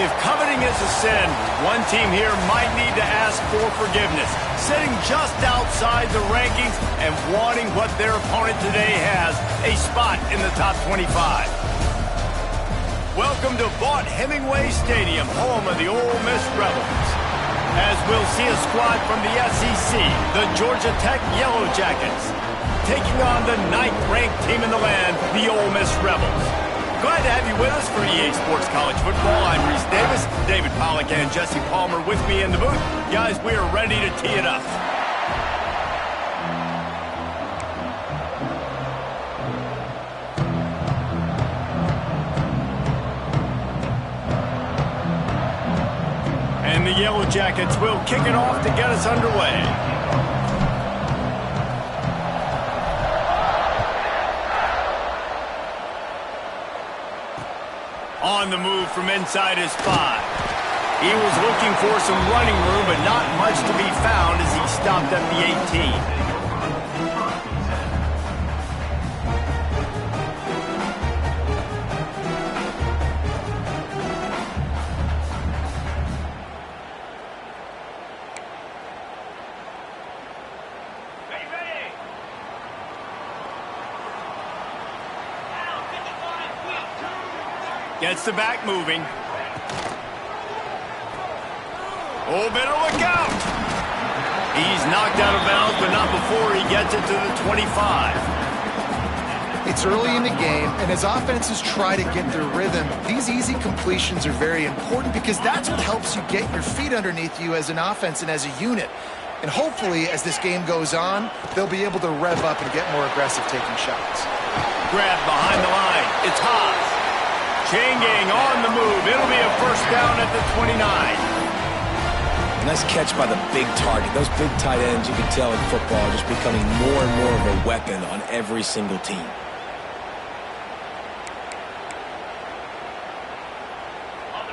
If coveting is a sin, one team here might need to ask for forgiveness, sitting just outside the rankings and wanting what their opponent today has, a spot in the top 25. Welcome to Vaught-Hemingway Stadium, home of the Ole Miss Rebels. As we'll see a squad from the SEC, the Georgia Tech Yellow Jackets, taking on the 9th-ranked team in the land, the Ole Miss Rebels. Glad to have you with us for EA Sports College Football. I'm Reese Davis, David Pollack and Jesse Palmer with me in the booth. Guys, we are ready to tee it up. And the Yellow Jackets will kick it off to get us underway. On the move from inside his 5. He was looking for some running room, but not much to be found as he stopped at the 18. Gets the back moving. Oh, better look out. He's knocked out of bounds, but not before he gets it to the 25. It's early in the game, and as offenses try to get their rhythm, these easy completions are very important because that's what helps you get your feet underneath you as an offense and as a unit. And hopefully, as this game goes on, they'll be able to rev up and get more aggressive taking shots. Grab behind the line. It's Haas. Chain gang on the move. It'll be a first down at the 29. Nice catch by the big target. Those big tight ends, you can tell in football, are just becoming more and more of a weapon on every single team.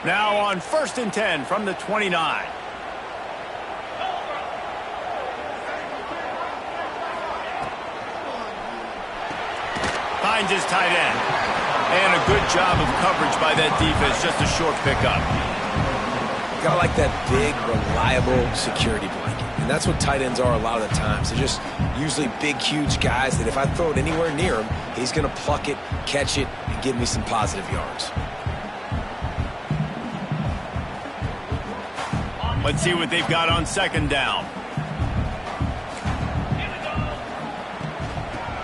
Now on 1st and 10 from the 29. Finds his tight end. And a good job of coverage by that defense. Just a short pickup. Gotta like that big, reliable security blanket. And that's what tight ends are a lot of the times. They're just usually big, huge guys that if I throw it anywhere near him, he's going to pluck it, catch it, and give me some positive yards. Let's see what they've got on 2nd down.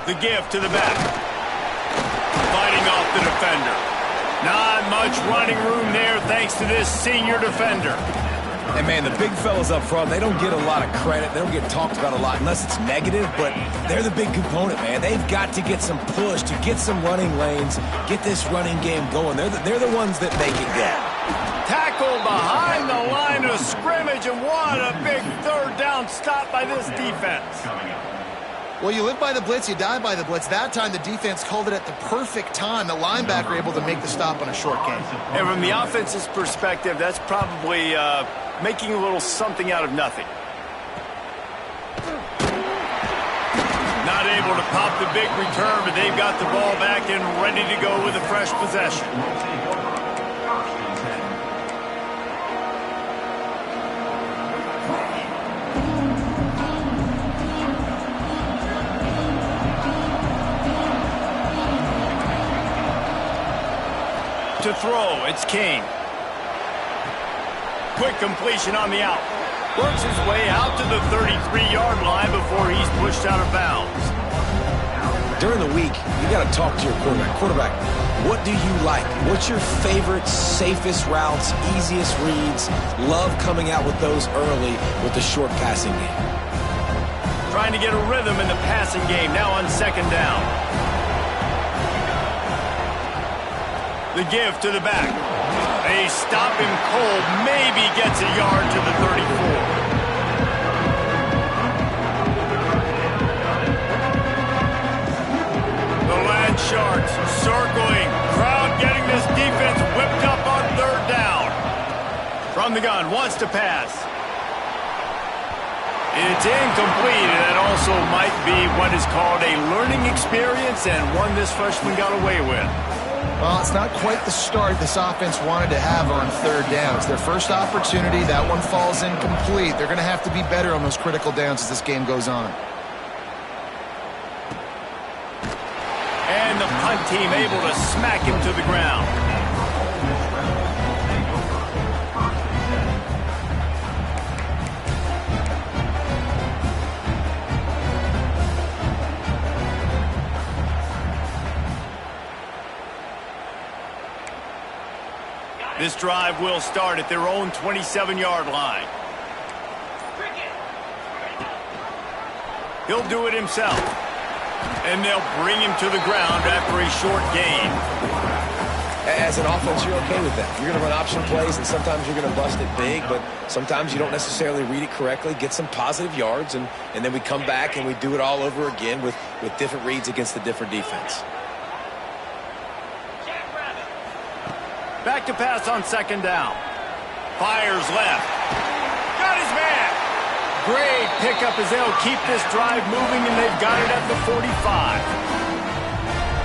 The give to the back. Fighting off the defender. Not much running room there thanks to this senior defender. And, man, the big fellas up front, they don't get a lot of credit. They don't get talked about a lot unless it's negative, but they're the big component, man. They've got to get some push, to get some running lanes, get this running game going. They're the ones that make it go. Tackled behind the line of scrimmage, and what a big 3rd down stop by this defense. Well, you live by the blitz, you die by the blitz. That time, the defense called it at the perfect time. The linebacker able to make the stop on a short gain. And from the offense's perspective, that's probably making a little something out of nothing. Not able to pop the big return, but they've got the ball back and ready to go with a fresh possession. To throw, it's King. Quick completion on the out. Works his way out to the 33-yard line before he's pushed out of bounds. During the week, you got to talk to your quarterback. Quarterback, what do you like? What's your favorite, safest routes, easiest reads? Love coming out with those early with the short passing game. Trying to get a rhythm in the passing game now on 2nd down. The give to the back. They stop him cold. Maybe gets a yard to the 34. The Land Sharks circling. Crowd getting this defense whipped up on 3rd down. From the gun, wants to pass. It's incomplete, and that also might be what is called a learning experience and one this freshman got away with. Well, it's not quite the start this offense wanted to have on third down. It's their first opportunity. That one falls incomplete. They're going to have to be better on those critical downs as this game goes on. And the punt team able to smack him to the ground. This drive will start at their own 27-yard line. He'll do it himself. And they'll bring him to the ground after a short gain. As an offense, you're okay with that. You're going to run option plays, and sometimes you're going to bust it big, but sometimes you don't necessarily read it correctly, get some positive yards, and then we come back and we do it all over again with different reads against the different defense. Back to pass on second down. Fires left. Got his man. Great pickup as they'll keep this drive moving, and they've got it at the 45.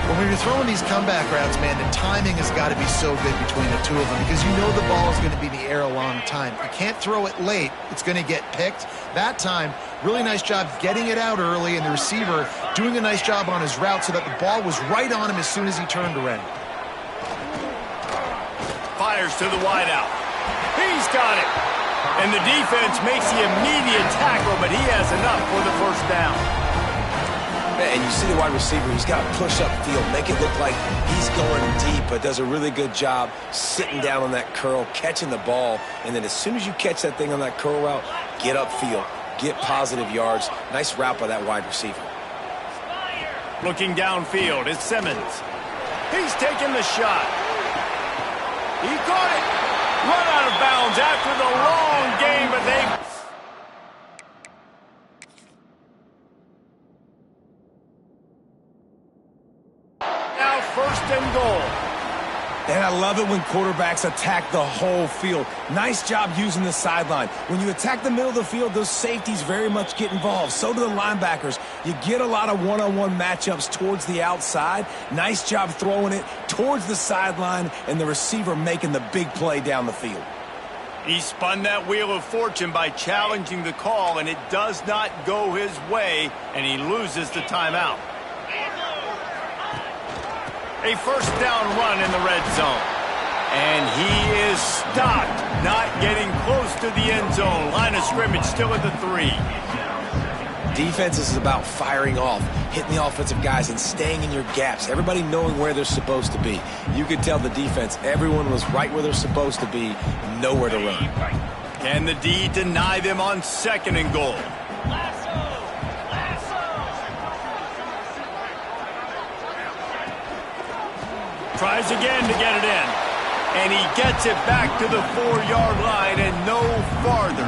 When you're throwing these comeback routes, man, the timing has got to be so good between the two of them because you know the ball is going to be in the air a long time. You can't throw it late. It's going to get picked. That time, really nice job getting it out early, and the receiver doing a nice job on his route so that the ball was right on him as soon as he turned around. Fires to the wideout. He's got it. And the defense makes the immediate tackle, but he has enough for the first down. And you see the wide receiver, he's got to push upfield, make it look like he's going deep, but does a really good job sitting down on that curl, catching the ball, and then as soon as you catch that thing on that curl route, get upfield, get positive yards. Nice route by that wide receiver. Looking downfield, it's Simmons. He's taking the shot. He caught it. Run out of bounds after the long game, but they... Now first and goal. And I love it when quarterbacks attack the whole field. Nice job using the sideline. When you attack the middle of the field, those safeties very much get involved. So do the linebackers. You get a lot of one-on-one matchups towards the outside. Nice job throwing it towards the sideline and the receiver making the big play down the field. He spun that wheel of fortune by challenging the call, and it does not go his way, and he loses the timeout. A first down run in the red zone. And he is stopped, not getting close to the end zone. Line of scrimmage still at the 3. Defense is about firing off, hitting the offensive guys and staying in your gaps. Everybody knowing where they're supposed to be. You could tell the defense, everyone was right where they're supposed to be, nowhere to run. Can the D deny them on second and goal? Tries again to get it in. And he gets it back to the 4-yard line and no farther.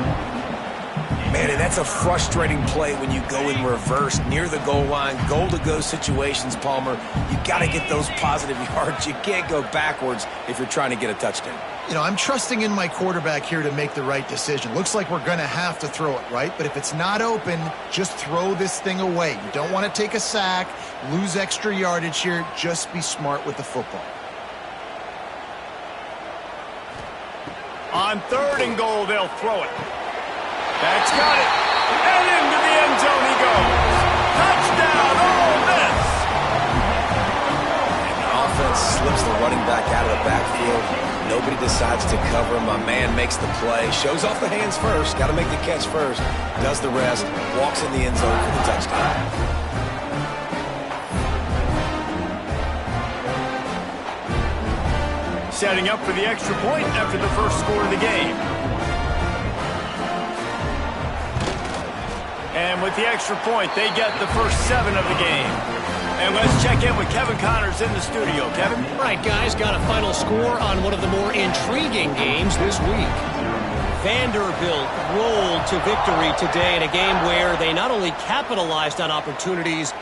Man, and that's a frustrating play when you go in reverse near the goal line, goal-to-go situations, Palmer. You got to get those positive yards. You can't go backwards if you're trying to get a touchdown. You know, I'm trusting in my quarterback here to make the right decision. Looks like we're going to have to throw it, right? But if it's not open, just throw this thing away. You don't want to take a sack, lose extra yardage here. Just be smart with the football. On third and goal, they'll throw it. That's got it. And into the end zone he goes. Touchdown, Ole Miss. And the offense slips the running back out of the backfield. Nobody decides to cover him. My man makes the play. Shows off the hands first. Got to make the catch first. Does the rest. Walks in the end zone for the touchdown. Setting up for the extra point after the first score of the game. And with the extra point, they get the first 7 of the game. And let's check in with Kevin Connors in the studio. Kevin? All right, guys, got a final score on one of the more intriguing games this week. Vanderbilt rolled to victory today in a game where they not only capitalized on opportunities,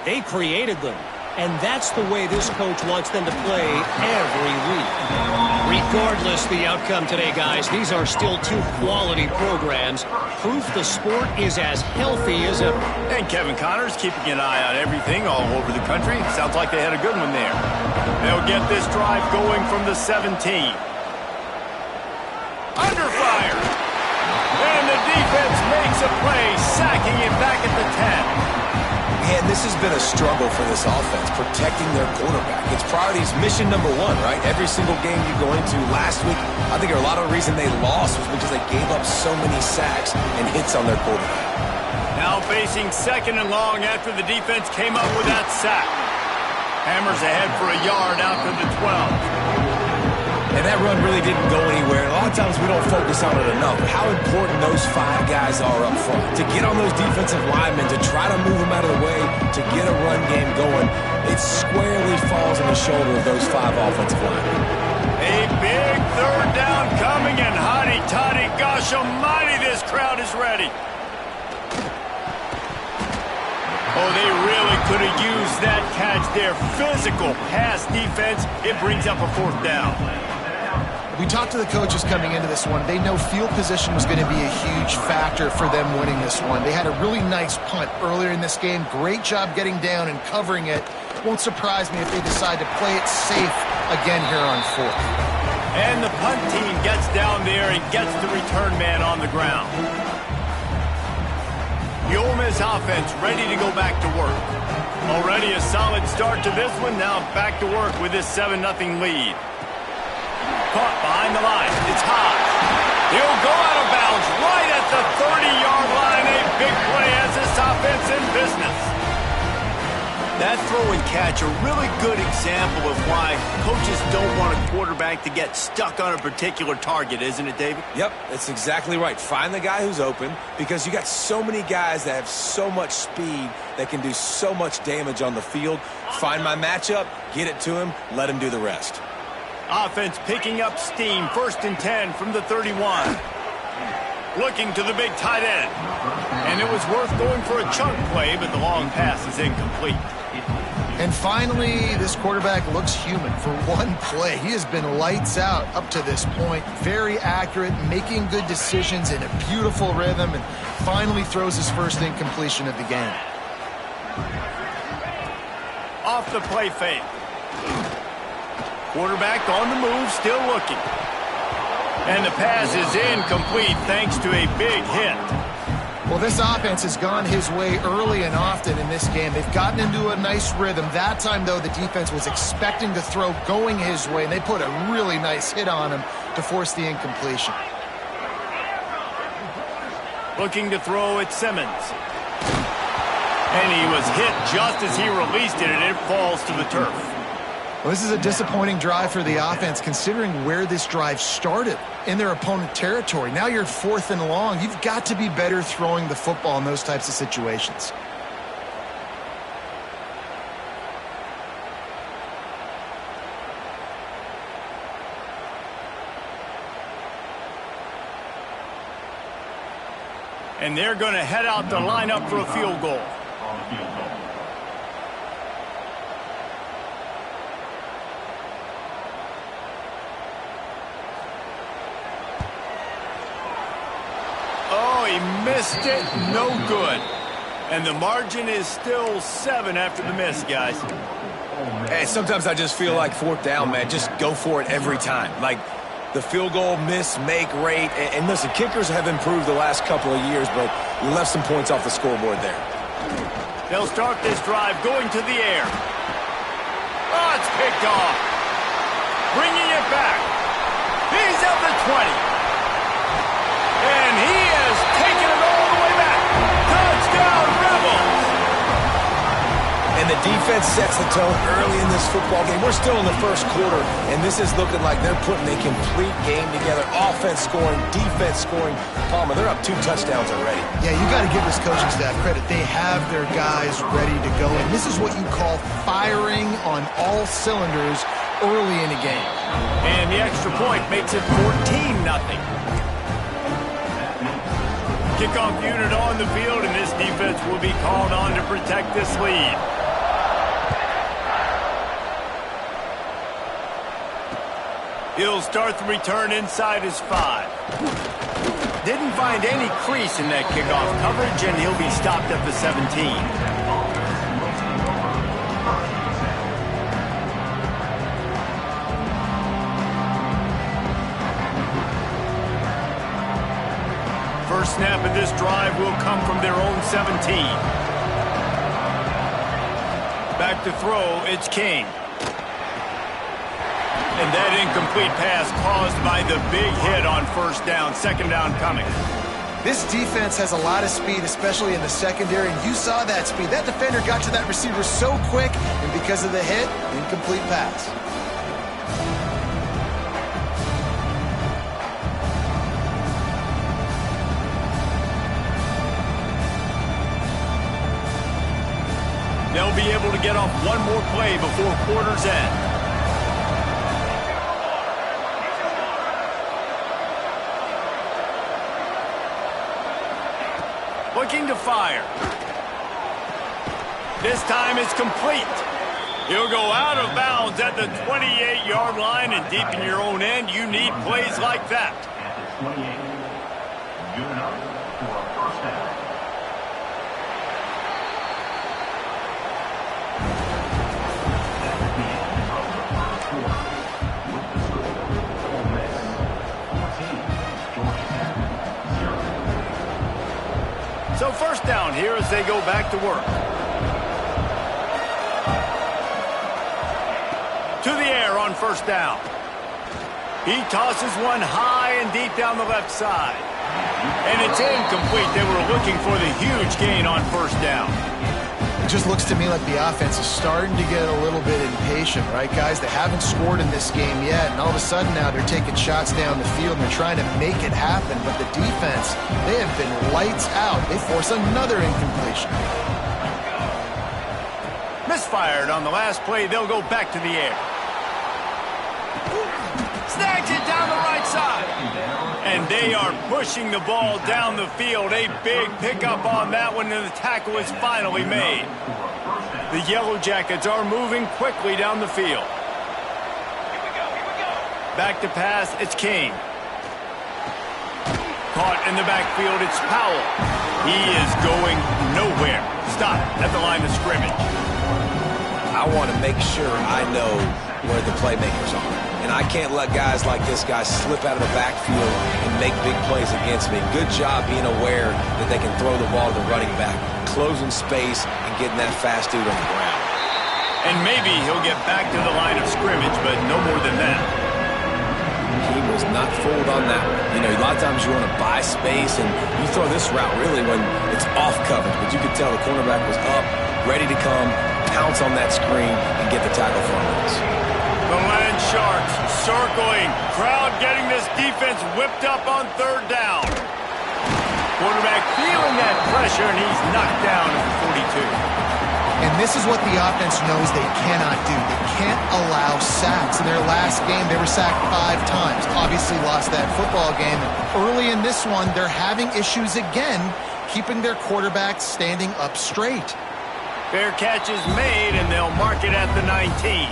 they created them. and that's the way this coach wants them to play every week. Regardless the outcome today, guys, these are still two quality programs. Proof the sport is as healthy as ever. And Kevin Connors keeping an eye on everything all over the country. Sounds like they had a good one there. They'll get this drive going from the 17. Under fire. And the defense makes a play, sacking it back at the 10. And this has been a struggle for this offense, protecting their quarterback. It's priorities, mission number one, right? Every single game you go into last week, I think a lot of the reason they lost was because they gave up so many sacks and hits on their quarterback. Now facing 2nd and long after the defense came up with that sack. Hammers ahead for a yard out to the 12. And that run really didn't go anywhere. A lot of times we don't focus on it enough. But how important those 5 guys are up front. To get on those defensive linemen, to try to move them out of the way, to get a run game going, it squarely falls on the shoulder of those 5 offensive linemen. A big 3rd down coming, and hotty-toddy, gosh almighty, this crowd is ready. Oh, they really could have used that catch there. Physical pass defense. It brings up a 4th down. We talked to the coaches coming into this one. They know field position was going to be a huge factor for them winning this one. They had a really nice punt earlier in this game. Great job getting down and covering it. Won't surprise me if they decide to play it safe again here on 4th. And the punt team gets down there and gets the return man on the ground. The Ole Miss offense ready to go back to work. Already a solid start to this one. Now back to work with this 7-0 lead. Caught behind the line. It's high. He'll go out of bounds right at the 30-yard line. A big play as this offense in business. That throw and catch, a really good example of why coaches don't want a quarterback to get stuck on a particular target, isn't it, David? Yep, that's exactly right. Find the guy who's open, because you got so many guys that have so much speed that can do so much damage on the field. Find my matchup, get it to him, let him do the rest. Offense picking up steam. 1st and 10 from the 31. Looking to the big tight end. And it was worth going for a chunk play, but the long pass is incomplete. And finally, this quarterback looks human for one play. He has been lights out up to this point. Very accurate, making good decisions in a beautiful rhythm, and finally throws his first incompletion of the game. Off the play fake. Quarterback on the move, still looking. And the pass is incomplete thanks to a big hit. Well, this offense has gone his way early and often in this game. They've gotten into a nice rhythm. That time, though, the defense was expecting to throw going his way, and they put a really nice hit on him to force the incompletion. Looking to throw at Simmons. And he was hit just as he released it, and it falls to the turf. Well, this is a disappointing drive for the offense, considering where this drive started in their opponent territory. Now you're 4th and long. You've got to be better throwing the football in those types of situations. And they're going to head out to line up for a field goal. Missed it, no good. And the margin is still 7 after the miss, guys. Hey, sometimes I just feel like 4th down, man. Just go for it every time. Like the field goal miss, make rate. And listen, kickers have improved the last couple of years, but you left some points off the scoreboard there. They'll start this drive going to the air. Oh, it's picked off. Bringing it back. He's at the 20. And he has taken it all the way back. Touchdown, Rebels! And the defense sets the tone early in this football game. We're still in the first quarter, and this is looking like they're putting a complete game together. Offense scoring, defense scoring. Palmer, they're up 2 touchdowns already. Yeah, you got to give this coaching staff credit. They have their guys ready to go, and this is what you call firing on all cylinders early in a game. And the extra point makes it 14-0. Kickoff unit on the field, and this defense will be called on to protect this lead. He'll start the return inside his 5. Didn't find any crease in that kickoff coverage, and he'll be stopped at the 17. First snap of this drive will come from their own 17. Back to throw, it's King. And that incomplete pass caused by the big hit on first down. Second down coming. This defense has a lot of speed, especially in the secondary, and you saw that speed. That defender got to that receiver so quick, and because of the hit, incomplete pass. They'll be able to get off one more play before quarter's end. Looking to fire. This time it's complete. He'll go out of bounds at the 28-yard line, and deep in your own end, you need plays like that. At the 28, good enough for a first down. That will be it of the first quarter. With the score, Ole Miss 14, Georgia Tech 0. So first down here as they go back to work. To the air on first down. He tosses one high and deep down the left side. And it's incomplete. They were looking for the huge gain on first down. It just looks to me like the offense is starting to get a little bit impatient, right, guys? They haven't scored in this game yet, and all of a sudden now they're taking shots down the field and they're trying to make it happen. But the defense, they have been lights out. They force another incompletion. Misfired on the last play. They'll go back to the air. Snags it down the right side. And they are pushing the ball down the field. A big pickup on that one, and the tackle is finally made. The Yellow Jackets are moving quickly down the field. Back to pass, it's King. Caught in the backfield, it's Powell. He is going nowhere. Stop at the line of scrimmage. I want to make sure I know where the playmakers are. And I can't let guys like this guy slip out of the backfield and make big plays against me. Good job being aware that they can throw the ball to the running back, closing space, and getting that fast dude on the ground. And maybe he'll get back to the line of scrimmage, but no more than that. He was not fooled on that one. You know, a lot of times you want to buy space, and you throw this route really when it's off coverage. But you could tell the cornerback was up, ready to come, pounce on that screen, and get the tackle for him. The Land Sharks circling. Crowd getting this defense whipped up on third down. Quarterback feeling that pressure, and he's knocked down at the 42. And this is what the offense knows they cannot do. They can't allow sacks. In their last game, they were sacked 5 times. Obviously lost that football game. Early in this one, they're having issues again, keeping their quarterback standing up straight. Fair catch is made, and they'll mark it at the 19.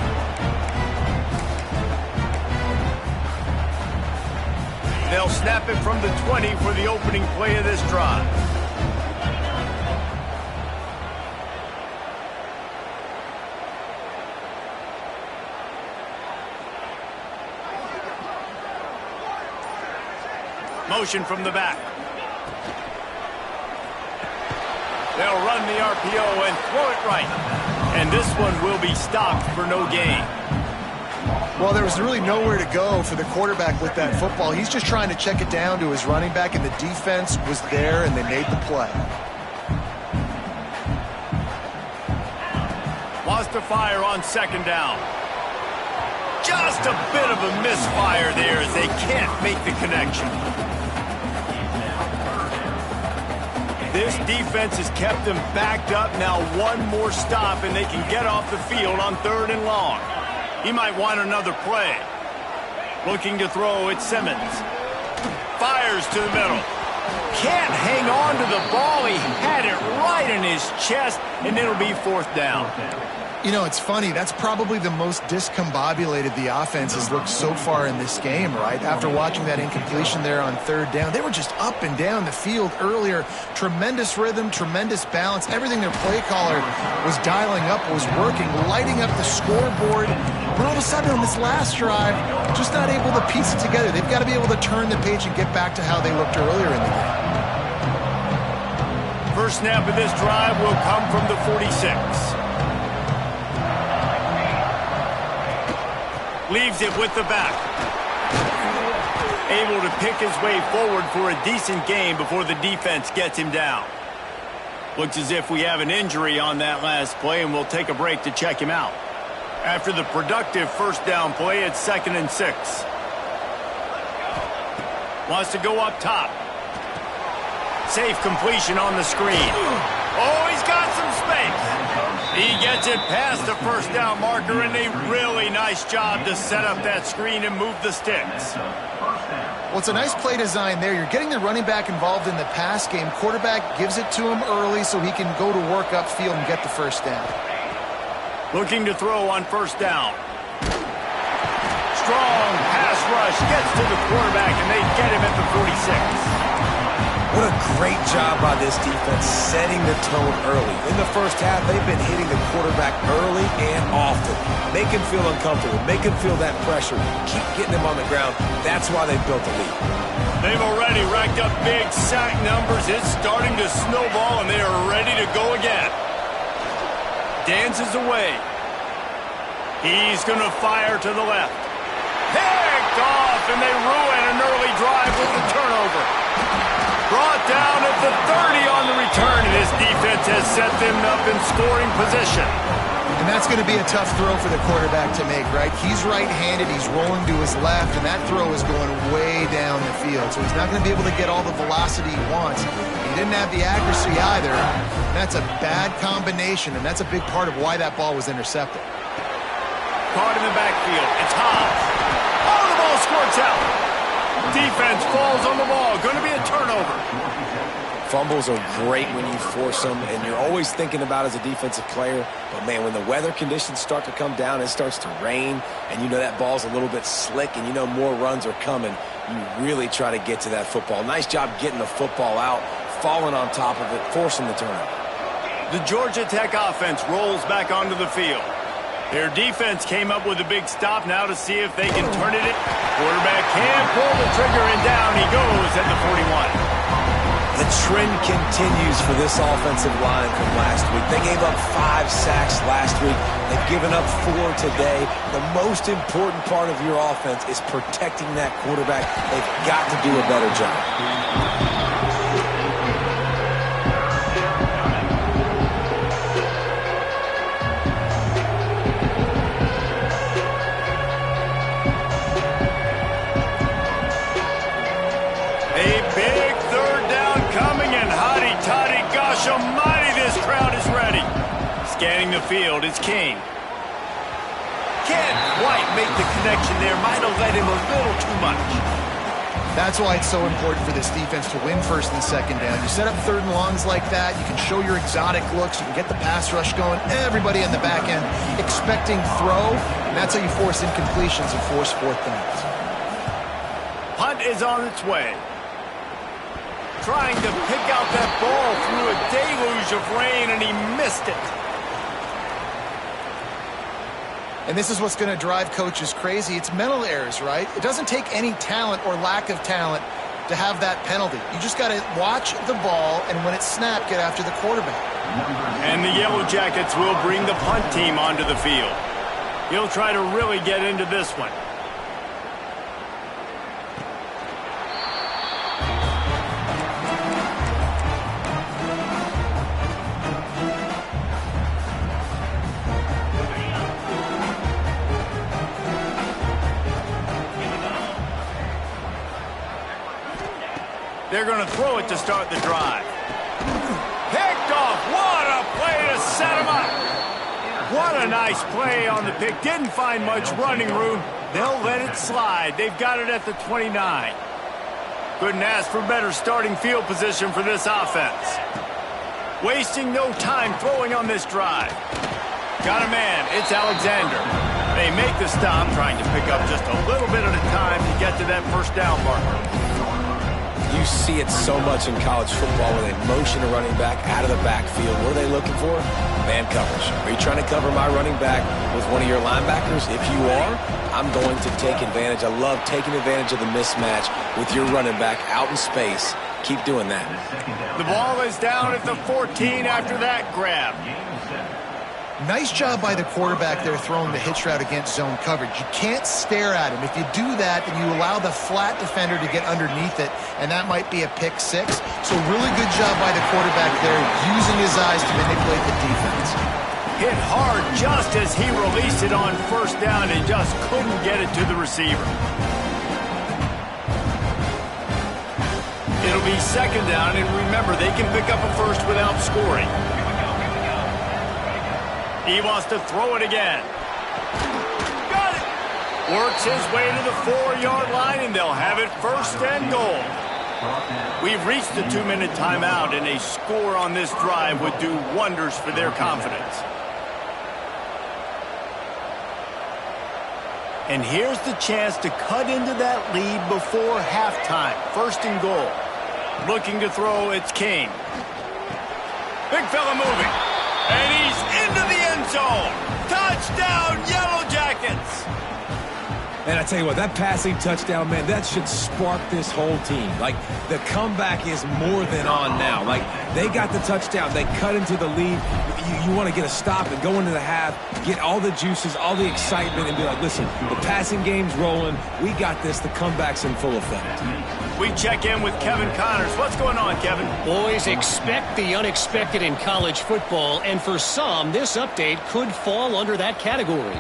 They'll snap it from the 20 for the opening play of this drive. Motion from the back. They'll run the RPO and throw it right. And this one will be stopped for no gain. Well, there was really nowhere to go for the quarterback with that football. He's just trying to check it down to his running back, and the defense was there, and they made the play. Wants to fire on second down. Just a bit of a misfire there as they can't make the connection. This defense has kept them backed up. Now one more stop, and they can get off the field on third and long. He might want another play. Looking to throw, it's Simmons. Fires to the middle. Can't hang on to the ball. He had it right in his chest, and it'll be fourth down. You know, it's funny. That's probably the most discombobulated the offense has looked so far in this game, right? After watching that incompletion there on third down, they were just up and down the field earlier. Tremendous rhythm, tremendous balance. Everything their play caller was dialing up was working, lighting up the scoreboard. But all of a sudden on this last drive, just not able to piece it together. They've got to be able to turn the page and get back to how they looked earlier in the game. First snap of this drive will come from the 46. Leaves it with the back. Able to pick his way forward for a decent gain before the defense gets him down. Looks as if we have an injury on that last play, and we'll take a break to check him out. After the productive first down play, it's 2nd and 6. Wants to go up top. Safe completion on the screen. Oh, he's got some space. He gets it past the first down marker, and a really nice job to set up that screen and move the sticks. Well, it's a nice play design there. You're getting the running back involved in the pass game. Quarterback gives it to him early so he can go to work upfield and get the first down. Looking to throw on first down. Strong pass rush gets to the quarterback, and they get him at the 46. What a great job by this defense setting the tone early. In the first half, they've been hitting the quarterback early and often. Make him feel uncomfortable. Make him feel that pressure. Keep getting him on the ground. That's why they built the lead. They've already racked up big sack numbers. It's starting to snowball, and they are ready to go again. Dances away. He's going to fire to the left. Picked off, and they ruin an early drive with the turnover. Brought down at the 30 on the return, and his defense has set them up in scoring position. And that's going to be a tough throw for the quarterback to make, right? He's right-handed, he's rolling to his left, and that throw is going way down the field. So he's not going to be able to get all the velocity he wants. He didn't have the accuracy either. That's a bad combination, and that's a big part of why that ball was intercepted. Caught in the backfield. It's Hobbs. Oh, the ball squirts out. Defense falls on the ball. Going to be a turnover. Fumbles are great when you force them, and you're always thinking about as a defensive player. But, man, when the weather conditions start to come down, it starts to rain, and you know that ball's a little bit slick, and you know more runs are coming, you really try to get to that football. Nice job getting the football out, falling on top of it, forcing the turnover. The Georgia Tech offense rolls back onto the field. Their defense came up with a big stop now to see if they can turn it in. Quarterback can pull the trigger, and down he goes at the 41. The trend continues for this offensive line from last week. They gave up 5 sacks last week. They've given up 4 today. The most important part of your offense is protecting that quarterback. They've got to do a better job. Almighty, this crowd is ready. Scanning the field, it's King. Can't quite make the connection there. Might have led him a little too much. That's why it's so important for this defense to win first and second down. You set up third and longs like that, you can show your exotic looks, you can get the pass rush going, everybody in the back end expecting throw, and that's how you force incompletions and force fourth downs. Punt is on its way. Trying to pick out that ball through a deluge of rain, and he missed it. And this is what's going to drive coaches crazy. It's mental errors, right? It doesn't take any talent or lack of talent to have that penalty. You just got to watch the ball, and when it's snapped, get after the quarterback. And the Yellow Jackets will bring the punt team onto the field. He'll try to really get into this one. They're going to throw it to start the drive. Picked off. What a play to set him up. What a nice play on the pick. Didn't find much running room. They'll let it slide. They've got it at the 29. Couldn't ask for better starting field position for this offense. Wasting no time throwing on this drive. Got a man. It's Alexander. They make the stop, trying to pick up just a little bit at a time to get to that first down marker. You see it so much in college football where they motion a running back out of the backfield. What are they looking for? Man coverage. Are you trying to cover my running back with one of your linebackers? If you are, I'm going to take advantage. I love taking advantage of the mismatch with your running back out in space. Keep doing that. The ball is down at the 14 after that grab. Nice job by the quarterback there throwing the hitch route against zone coverage. You can't stare at him. If you do that, then you allow the flat defender to get underneath it, and that might be a pick six. So really good job by the quarterback there, using his eyes to manipulate the defense. Hit hard just as he released it on first down and just couldn't get it to the receiver. It'll be second down, and remember, they can pick up a first without scoring. He wants to throw it again. Got it! Works his way to the 4-yard line, and they'll have it first and goal. We've reached the 2-minute timeout, and a score on this drive would do wonders for their confidence. And here's the chance to cut into that lead before halftime. First and goal. Looking to throw, it's King. Big fella moving. And he's into the end zone. Touchdown, Yellow Jackets. And I tell you what, that passing touchdown, man, that should spark this whole team. Like, the comeback is more than on now. Like, they got the touchdown. They cut into the lead. You want to get a stop and go into the half, get all the juices, all the excitement, and be like, listen, the passing game's rolling. We got this. The comeback's in full effect. We check in with Kevin Connors. What's going on, Kevin? Boys, expect the unexpected in college football, and for some, this update could fall under that category.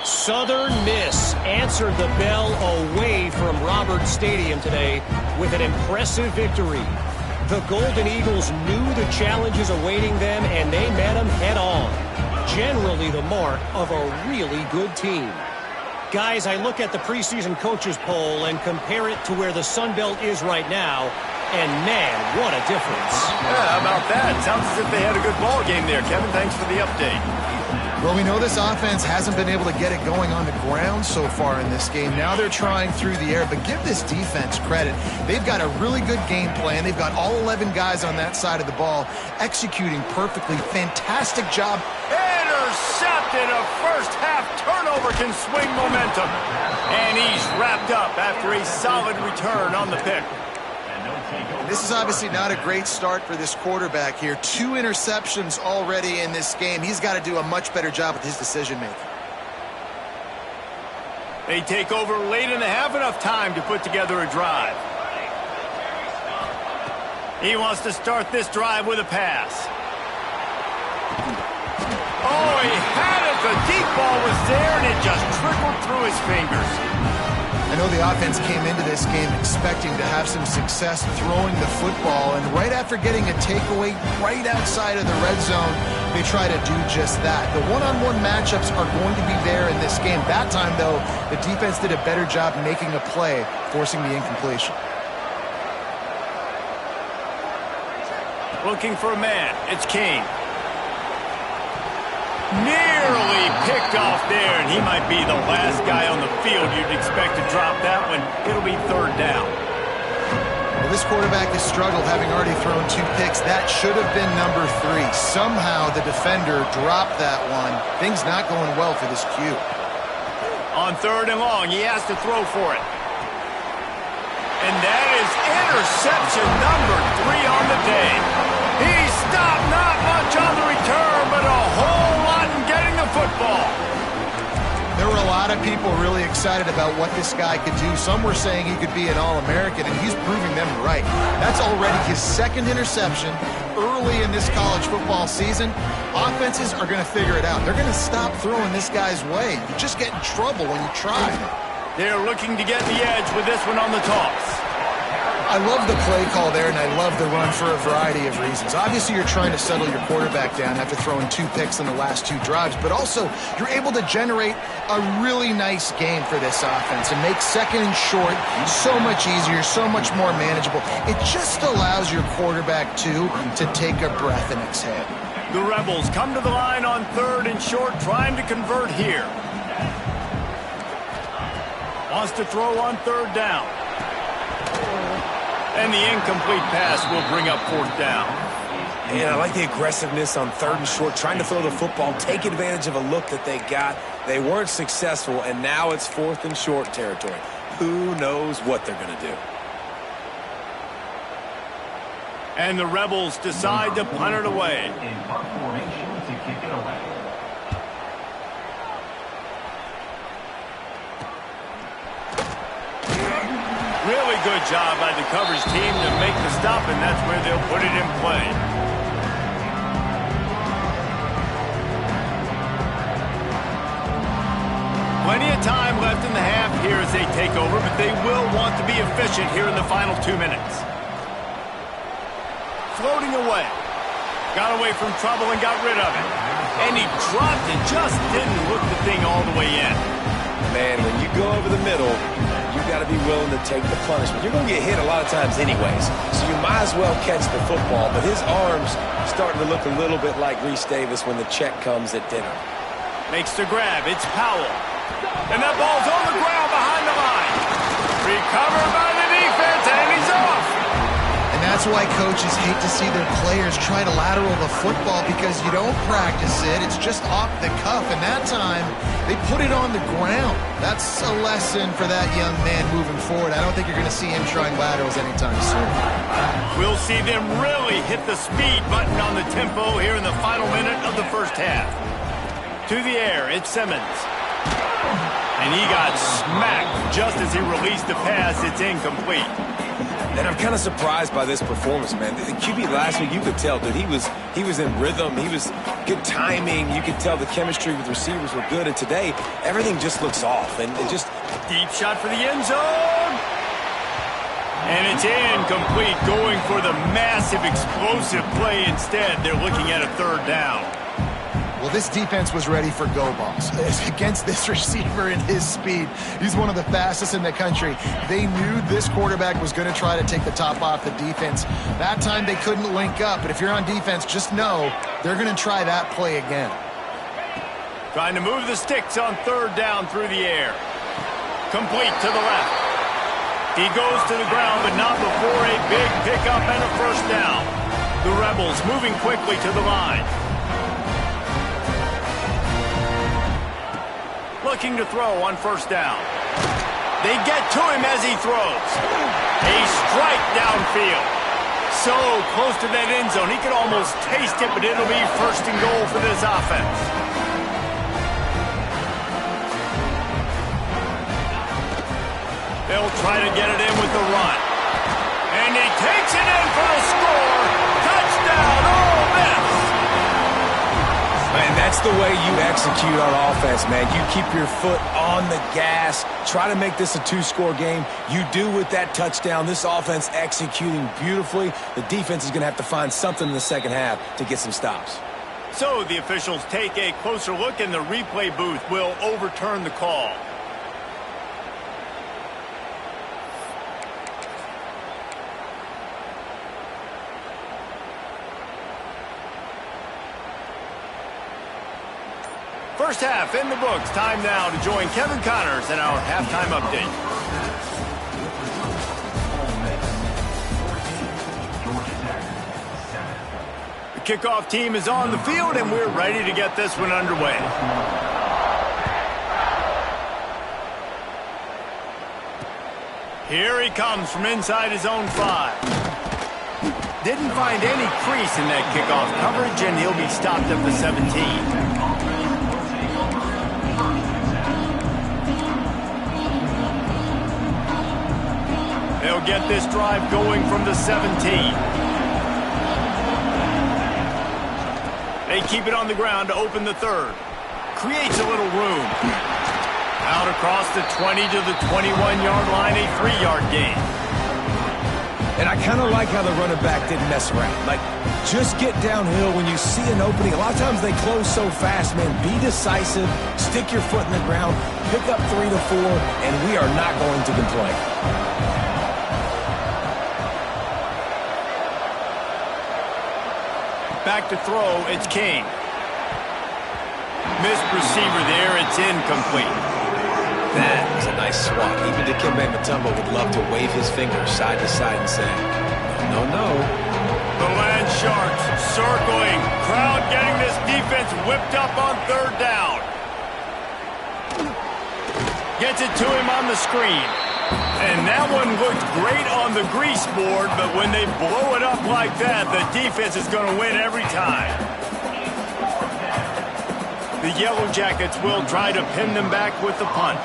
Southern Miss answered the bell away from Roberts Stadium today with an impressive victory. The Golden Eagles knew the challenges awaiting them, and they met them head-on. Generally the mark of a really good team. Guys, I look at the preseason coaches poll and compare it to where the Sun Belt is right now, and man, what a difference. Yeah, how about that? Sounds as if they had a good ball game there, Kevin. Thanks for the update. Well, we know this offense hasn't been able to get it going on the ground so far in this game. Now they're trying through the air, but give this defense credit. They've got a really good game plan. They've got all 11 guys on that side of the ball executing perfectly. Fantastic job. Intercepted. A first-half turnover can swing momentum. And he's wrapped up after a solid return on the pick. This is obviously not a great start for this quarterback here. 2 interceptions already in this game. He's got to do a much better job with his decision-making. They take over late in the half, enough time to put together a drive. He wants to start this drive with a pass. Oh, he had it. The deep ball was there, and it just trickled through his fingers. I know the offense came into this game expecting to have some success throwing the football, and right after getting a takeaway right outside of the red zone, they try to do just that. The one-on-one matchups are going to be there in this game. That time, though, the defense did a better job making a play, forcing the incompletion. Looking for a man. It's King. Nearly picked off there, and he might be the last guy on the field you'd expect to drop that one. It'll be third down. Well, this quarterback has struggled, having already thrown 2 picks. That should have been number 3. Somehow the defender dropped that one. Things not going well for this Q. On third and long, he has to throw for it. And that is interception number 3 on the day. He stopped, not much on the return, but a whole lot in getting the football. There were a lot of people really excited about what this guy could do. Some were saying he could be an All-American, and he's proving them right. That's already his 2nd interception early in this college football season. Offenses are going to figure it out. They're going to stop throwing this guy's way. You just get in trouble when you try. They're looking to get the edge with this one on the toss. I love the play call there, and I love the run for a variety of reasons. Obviously, you're trying to settle your quarterback down after throwing 2 picks in the last 2 drives, but also you're able to generate a really nice game for this offense and make second and short so much easier, so much more manageable. It just allows your quarterback, too, to take a breath and exhale. The Rebels come to the line on 3rd and short, trying to convert here. Wants to throw on 3rd down. And the incomplete pass will bring up 4th down. And I like the aggressiveness on 3rd and short, trying to throw the football, take advantage of a look that they got. They weren't successful, and now it's 4th and short territory. Who knows what they're going to do? And the Rebels decide to punt it away. In punt formation to kick it away. Really good job by the coverage team to make the stop, and that's where they'll put it in play. Plenty of time left in the half here as they take over, but they will want to be efficient here in the final 2 minutes. Floating away. Got away from trouble and got rid of it. And he dropped it, just didn't look the thing all the way in. Man, when you go over the middle, you got to be willing to take the punishment. You're going to get hit a lot of times anyways, so you might as well catch the football. But his arm's starting to look a little bit like Reese Davis when the check comes at dinner. Makes the grab. It's Powell. And that ball's on the ground behind the line. Recovered by the defense, and he's off. And that's why coaches hate to see their players try to lateral the football, because you don't practice it. It's just off the cuff, and that time they put it on the ground. That's a lesson for that young man moving forward. I don't think you're going to see him trying laterals anytime soon. We'll see them really hit the speed button on the tempo here in the final minute of the first half. To the air, it's Simmons. And he got smacked just as he released the pass. It's incomplete. And I'm kind of surprised by this performance, man. The QB last week, you could tell, dude, he was in rhythm. He was good timing. You could tell the chemistry with receivers were good. And today, everything just looks off. And it just... Deep shot for the end zone. And it's incomplete, going for the massive explosive play instead. They're looking at a 3rd down. Well, this defense was ready for go balls. Against this receiver and his speed, he's one of the fastest in the country. They knew this quarterback was going to try to take the top off the defense. That time they couldn't link up, but if you're on defense, just know they're going to try that play again. Trying to move the sticks on 3rd down through the air. Complete to the left. He goes to the ground, but not before a big pickup and a 1st down. The Rebels moving quickly to the line. Looking to throw on 1st down. They get to him as he throws. A strike downfield. So close to that end zone, he could almost taste it, but it'll be 1st and goal for this offense. They'll try to get it in with the run. And he takes it in for the score. Touchdown, Ole Miss. Man, that's the way you execute on offense, man. You keep your foot on the gas. Try to make this a 2-score game. You do with that touchdown. This offense executing beautifully. The defense is going to have to find something in the second half to get some stops. So the officials take a closer look, and the replay booth will overturn the call. First half in the books. Time now to join Kevin Connors in our halftime update. The kickoff team is on the field, and we're ready to get this one underway. Here he comes from inside his own 5. Didn't find any crease in that kickoff coverage, and he'll be stopped at the 17. They'll get this drive going from the 17. They keep it on the ground to open the 3rd. Creates a little room. Out across the 20 to the 21-yard line, a 3-yard gain. And I kind of like how the running back didn't mess around. Like, just get downhill when you see an opening. A lot of times they close so fast, man. Be decisive, stick your foot in the ground, pick up 3 to 4, and we are not going to complain. Back to throw, it's King. Missed receiver there, it's incomplete. That was a nice swat. Even Dikembe Mutombo would love to wave his finger side to side and say, no, no. The Land Sharks circling. Crowd getting this defense whipped up on third down. Gets it to him on the screen. And that one looked great on the grease board, but when they blow it up like that, the defense is going to win every time. The Yellow Jackets will try to pin them back with the punt.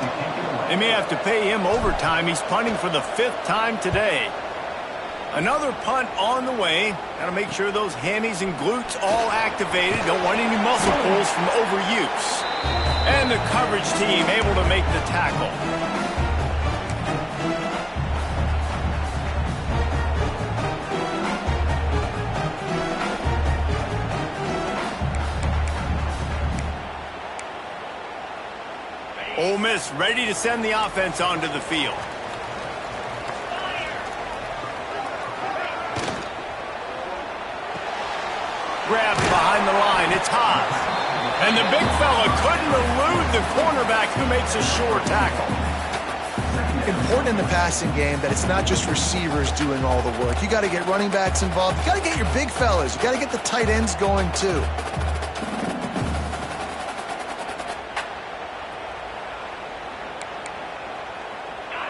They may have to pay him overtime. He's punting for the 5th time today. Another punt on the way. Got to make sure those hammies and glutes all activated. Don't want any muscle pulls from overuse. And the coverage team able to make the tackle. Ole Miss ready to send the offense onto the field. Grab behind the line. It's Haas. And the big fella couldn't elude the cornerback who makes a sure tackle. Important in the passing game that it's not just receivers doing all the work. You got to get running backs involved. You got to get your big fellas. You got to get the tight ends going too.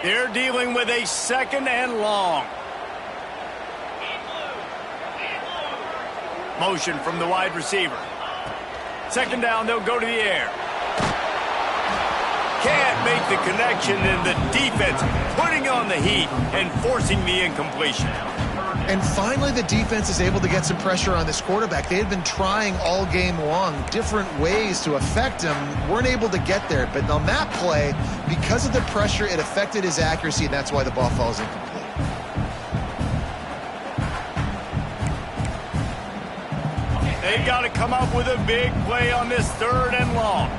They're dealing with a 2nd and long. Motion from the wide receiver. 2nd down, they'll go to the air. Can't make the connection, and the defense putting on the heat and forcing the incompletion. And finally, the defense is able to get some pressure on this quarterback. They had been trying all game long different ways to affect him. Weren't able to get there. But on that play, because of the pressure, it affected his accuracy, and that's why the ball falls incomplete. They've got to come up with a big play on this 3rd and long.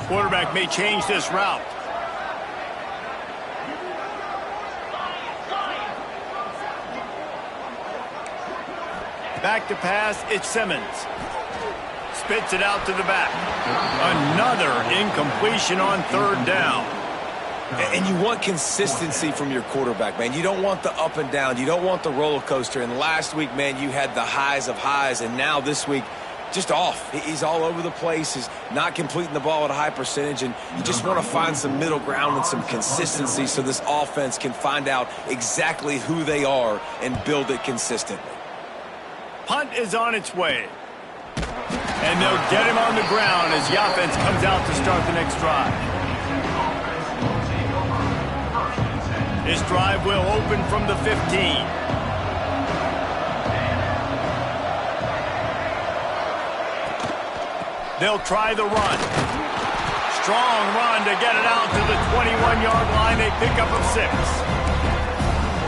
Quarterback may change this route. Back to pass, it's Simmons. Spits it out to the back. Another incompletion on 3rd down. And you want consistency from your quarterback, man. You don't want the up and down. You don't want the roller coaster. And last week, man, you had the highs of highs. And now this week, just off. He's all over the place. He's not completing the ball at a high percentage. And you just want to find some middle ground and some consistency so this offense can find out exactly who they are and build it consistently. Punt is on its way. And they'll get him on the ground as the offense comes out to start the next drive. This drive will open from the 15. They'll try the run. Strong run to get it out to the 21-yard line. They pick up a 6.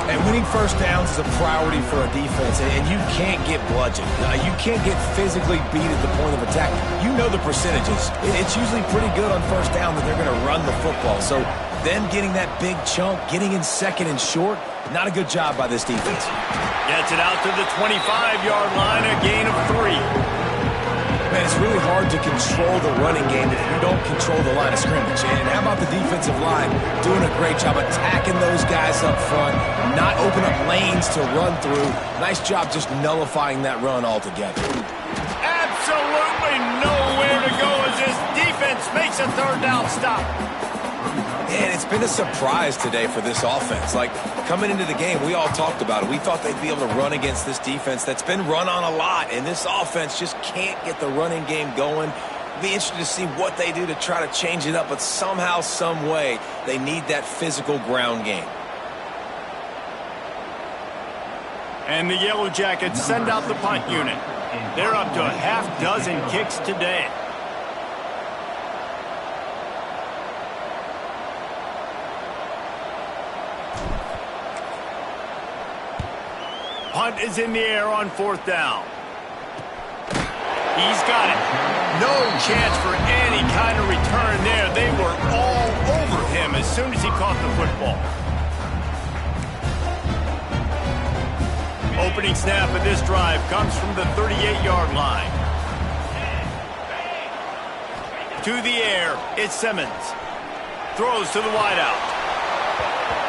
And winning first downs is a priority for a defense, and you can't get bludgeoned. You can't get physically beat at the point of attack. You know the percentages. It's usually pretty good on first down that they're going to run the football. So them getting that big chunk, getting in 2nd and short, not a good job by this defense. Gets it out to the 25-yard line, a gain of 3. Man, it's really hard to control the running game if you don't control the line of scrimmage. And how about the defensive line doing a great job attacking those guys up front, not open up lanes to run through. Nice job just nullifying that run altogether. Absolutely nowhere to go as this defense makes a 3rd down stop. And it's been a surprise today for this offense. Like, coming into the game, we all talked about it. We thought they'd be able to run against this defense that's been run on a lot, and this offense just can't get the running game going. Be interested to see what they do to try to change it up, but somehow, some way, they need that physical ground game. And the Yellow Jackets send out the punt unit. They're up to a half-dozen kicks today. punt is in the air on 4th down. He's got it. No chance for any kind of return there. They were all over him as soon as he caught the football. Opening snap of this drive comes from the 38-yard line. To the air, it's Simmons. Throws to the wideout.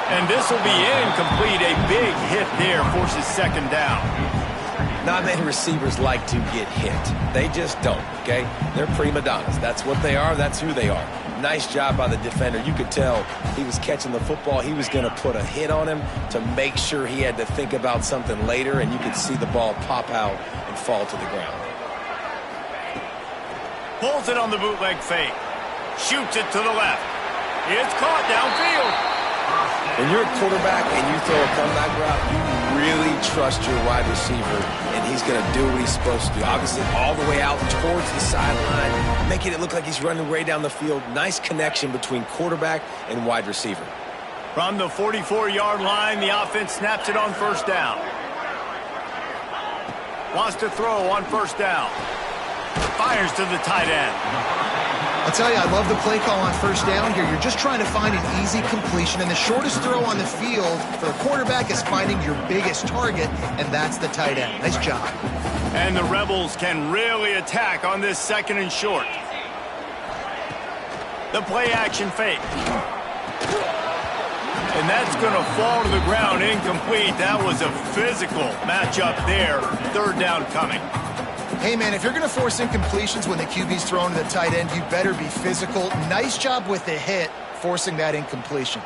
And this will be incomplete. A big hit there forces 2nd down. Not many receivers like to get hit. They just don't, okay? They're prima donnas. That's what they are. That's who they are. Nice job by the defender. You could tell he was catching the football. He was going to put a hit on him to make sure he had to think about something later, and you could see the ball pop out and fall to the ground. Pulls it on the bootleg fake. Shoots it to the left. It's caught downfield. When you're a quarterback and you throw a comeback route, you really trust your wide receiver, and he's going to do what he's supposed to do. Obviously, all the way out towards the sideline, making it look like he's running way down the field. Nice connection between quarterback and wide receiver. From the 44-yard line, the offense snaps it on 1st down. Wants to throw on 1st down. Fires to the tight end. I'll tell you, I love the play call on 1st down here. You're just trying to find an easy completion, and the shortest throw on the field for the quarterback is finding your biggest target, and that's the tight end. Nice job. And the Rebels can really attack on this 2nd and short. The play action fake. And that's going to fall to the ground incomplete. That was a physical matchup there. 3rd down coming. Hey, man, if you're going to force incompletions when the QB's thrown to the tight end, you better be physical. Nice job with the hit, forcing that incompletion.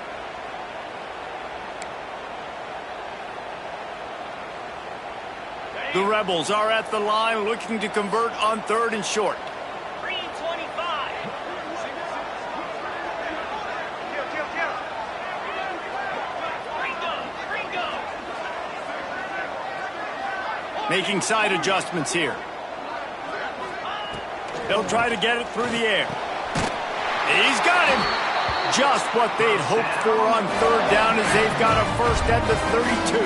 The Rebels are at the line looking to convert on 3rd and short. 3:25. Making side adjustments here. They'll try to get it through the air. He's got him. Just what they'd hoped for on 3rd down as they've got a first at the 32.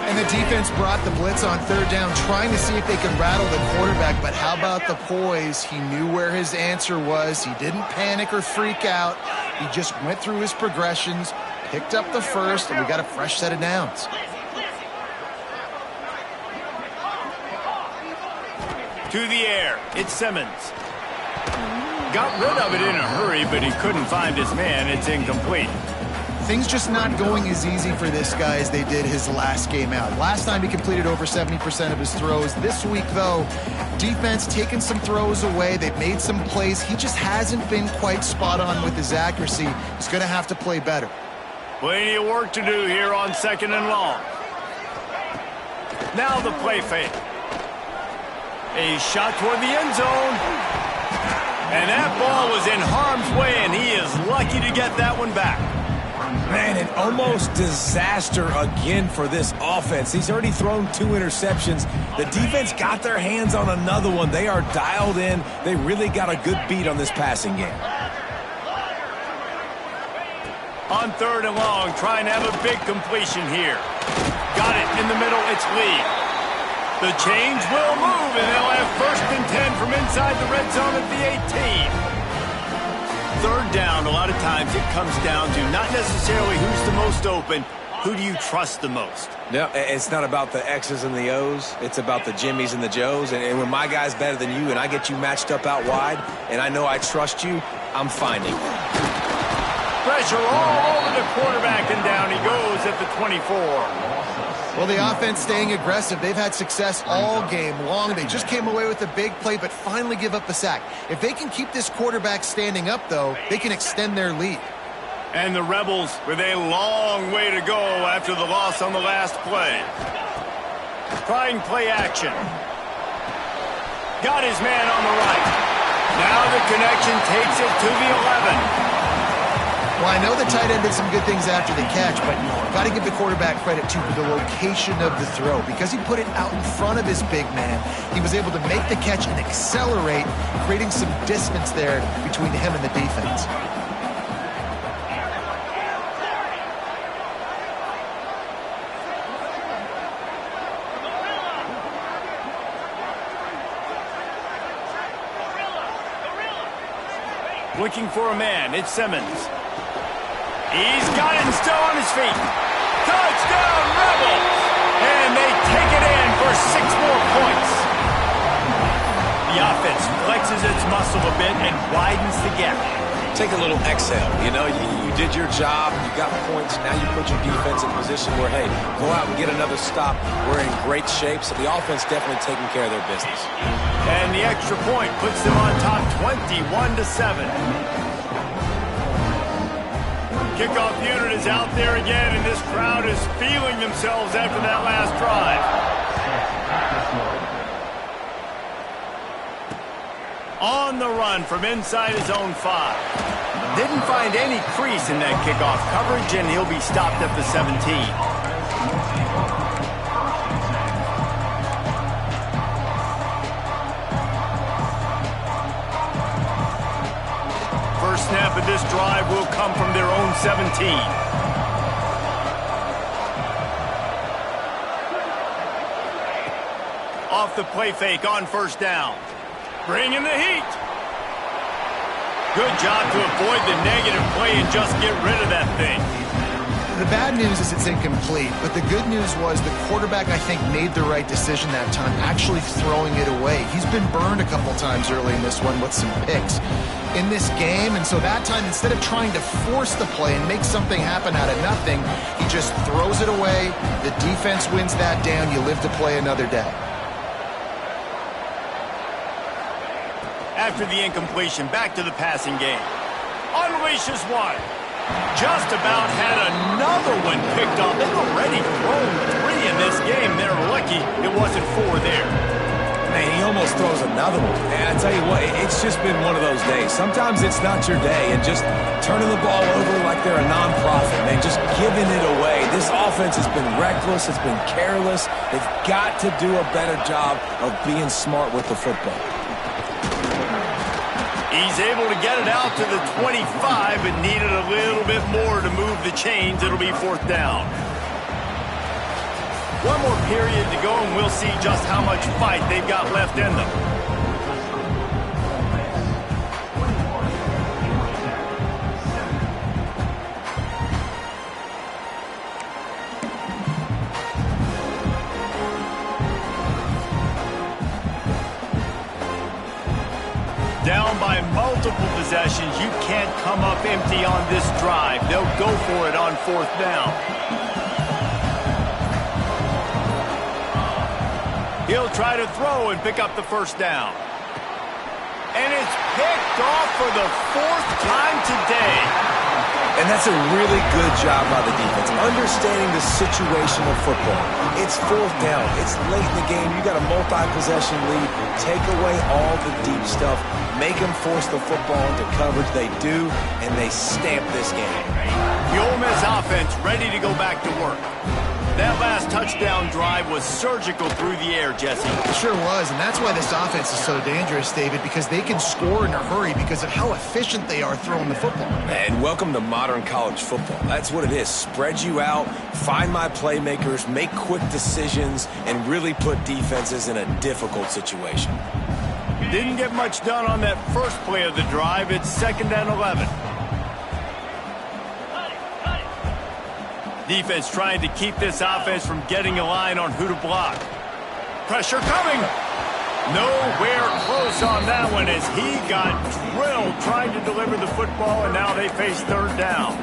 And the defense brought the blitz on 3rd down, trying to see if they could rattle the quarterback. But how about the poise? He knew where his answer was. He didn't panic or freak out. He just went through his progressions, picked up the first, and we got a fresh set of downs. To the air, it's Simmons. Got rid of it in a hurry, but he couldn't find his man. It's incomplete. Things just not going as easy for this guy as they did his last game out. Last time he completed over 70% of his throws. This week, though, defense taking some throws away. They've made some plays. He just hasn't been quite spot on with his accuracy. He's going to have to play better. Plenty of work to do here on 2nd and long. Now the play fake. A shot toward the end zone. And that ball was in harm's way, and he is lucky to get that one back. Man, an almost disaster again for this offense. He's already thrown 2 interceptions. The defense got their hands on another one. They are dialed in. They really got a good beat on this passing game. On 3rd and long, trying to have a big completion here. Got it in the middle. It's Lee. The chains will move, and they'll have 1st and 10 from inside the red zone at the 18. 3rd down, a lot of times it comes down to not necessarily who's the most open, who do you trust the most? No, it's not about the X's and the O's. It's about the Jimmys and the Joes. And when my guy's better than you and I get you matched up out wide and I know I trust you, I'm finding. Pressure all over the quarterback, and down he goes at the 24. Well, the offense staying aggressive. They've had success all game long. They just came away with a big play, but finally give up the sack. If they can keep this quarterback standing up, though, they can extend their lead. And the Rebels with a long way to go after the loss on the last play. Trying play action. Got his man on the right. Now the connection takes it to the 11. Well, I know the tight end did some good things after the catch, but got to give the quarterback credit, too, for the location of the throw. Because he put it out in front of his big man, he was able to make the catch and accelerate, creating some distance there between him and the defense. Looking for a man. It's Simmons. He's got it and still on his feet. Touchdown, Rebels! And they take it in for 6 more points. The offense flexes its muscle a bit and widens the gap. Take a little exhale. You know, you did your job. You got points. Now you put your defense in a position where, hey, go out and get another stop. We're in great shape, so the offense definitely taking care of their business. And the extra point puts them on top 21-7. Kickoff unit is out there again, and this crowd is feeling themselves after that last drive. On the run from inside his own 5. Didn't find any crease in that kickoff coverage, and he'll be stopped at the 17. First snap of this drive will come from their own 17. Off the play fake on first down. Bring in the heat. Good job to avoid the negative play and just get rid of that thing. The bad news is it's incomplete, but the good news was the quarterback, I think, made the right decision that time, actually throwing it away. He's been burned a couple times early in this one with some picks in this game, and so that time, instead of trying to force the play and make something happen out of nothing, he just throws it away. The defense wins that down. You live to play another day. After the incompletion, back to the passing game. Unleashes one. Just about had another one picked off. They've already thrown 3 in this game. They're lucky it wasn't 4 there. Man, he almost throws another one. And I tell you what, it's just been one of those days. Sometimes it's not your day, and just turning the ball over like they're a nonprofit, man, just giving it away. This offense has been reckless. It's been careless. They've got to do a better job of being smart with the football. He's able to get it out to the 25, but needed a little bit more to move the chains. It'll be 4th down. One more period to go, and we'll see just how much fight they've got left in them. Down by multiple possessions, you can't come up empty on this drive. They'll go for it on 4th down. He'll try to throw and pick up the first down. And it's picked off for the 4th time today. And that's a really good job by the defense, understanding the situation of football. It's 4th down. It's late in the game. You got a multi-possession lead. Take away all the deep stuff. Make them force the football into coverage. They do, and they stamp this game. The Ole Miss offense ready to go back to work. That last touchdown drive was surgical through the air, Jesse. It sure was, and that's why this offense is so dangerous, David, because they can score in a hurry because of how efficient they are throwing the football. And welcome to modern college football. That's what it is. Spread you out, find my playmakers, make quick decisions, and really put defenses in a difficult situation. Didn't get much done on that first play of the drive. It's 2nd and 11. Defense trying to keep this offense from getting a line on who to block. Pressure coming. Nowhere close on that one as he got drilled trying to deliver the football, and now they face 3rd down.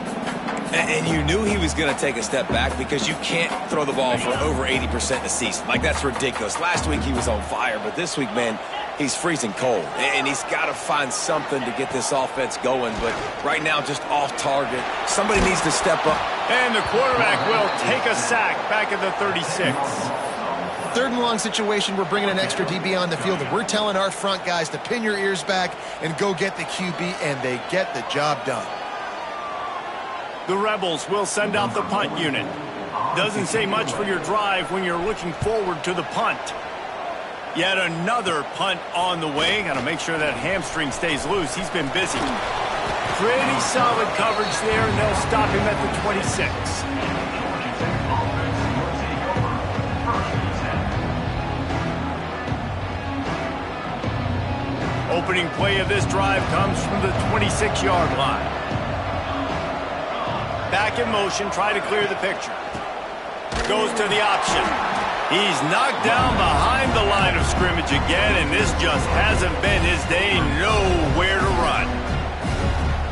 And you knew he was going to take a step back because you can't throw the ball for over 80% a season. Like, that's ridiculous. Last week he was on fire, but this week, man, he's freezing cold. And he's got to find something to get this offense going. But right now, just off target. Somebody needs to step up. And the quarterback will take a sack back at the 36. 3rd and long situation, we're bringing an extra DB on the field, and we're telling our front guys to pin your ears back and go get the QB, and they get the job done. The Rebels will send out the punt unit. Doesn't say much for your drive when you're looking forward to the punt. Yet another punt on the way. Got to make sure that hamstring stays loose. He's been busy. Pretty solid coverage there, and they'll stop him at the 26. opening play of this drive comes from the 26-yard line. Back in motion, try to clear the picture. Goes to the option. He's knocked down behind the line of scrimmage again, and this just hasn't been his day. Nowhere to run.